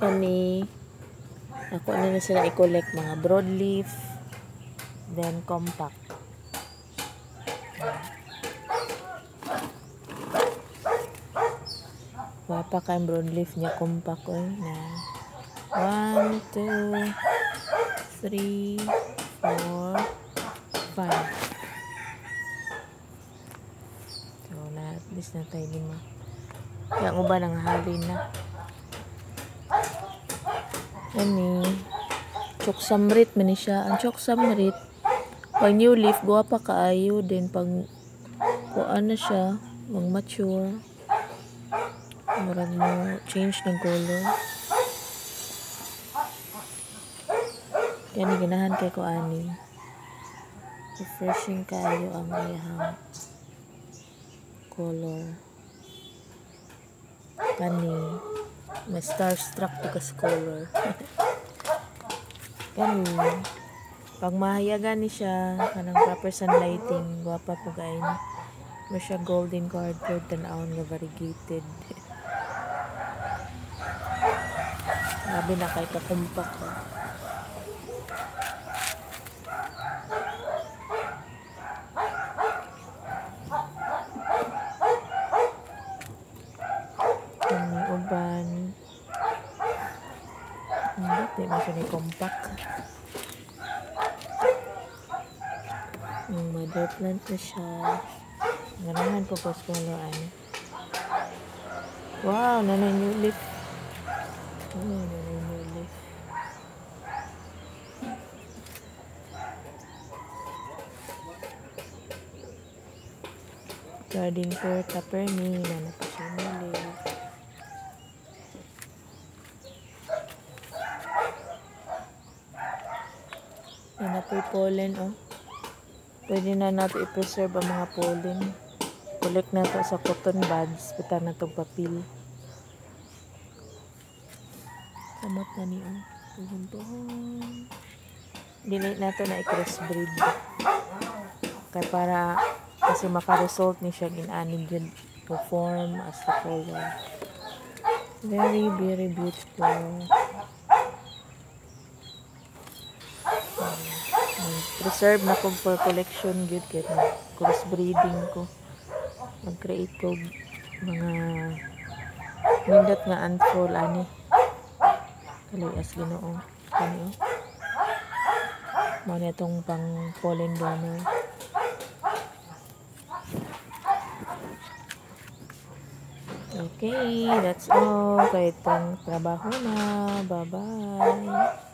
Kani ako na sila i-collect mga broadleaf, then compact. Wapa kay broadleaf niya compact ko na 1, 2, 3, 4, 5. So na at least na tayo 5. Yang uban ang halin na. Ani choksamrit man ni siya. Ang choksamrit pag new leaf guwapa kaayo din pag kuan na siya mag mature murag mo change ng color. Kani ganahan kay ko ani refreshing kayo ang iyang color. Kani may starstruck to kas color. Kani pag mahayagan ni siya kanang proper sunlighting guwapa po gayon mo siya golden cardboard tan-awon nga variegated. Sabi na kay kakumpak ko. Kani uban hindi na siya ni compact. Yung mother plant na siya. Ganahan ko po sa wow, nanay new leaf. Nanay new leaf. Garden for Taperni. Nanay pa siya new leaf. Nanay po pollen, oh. Pwede na natin i-preserve ang mga pollen. Collect na ito sa cotton buds. Pita na itong papel. Samot na niyo. Tuhon-tuhon. Dinate na ito na i-crossbreed. Kaya para kasi maka-result ni siya in-anig yun to form as the color. Very, very beautiful. Preserve na ko for collection good kaya cross breeding ko mag-create ko mga nindot nga unfold ani kalayas Ginoo kani mo na itong pang pollen donor. Okay, that's all kay itong trabaho na. Bye bye.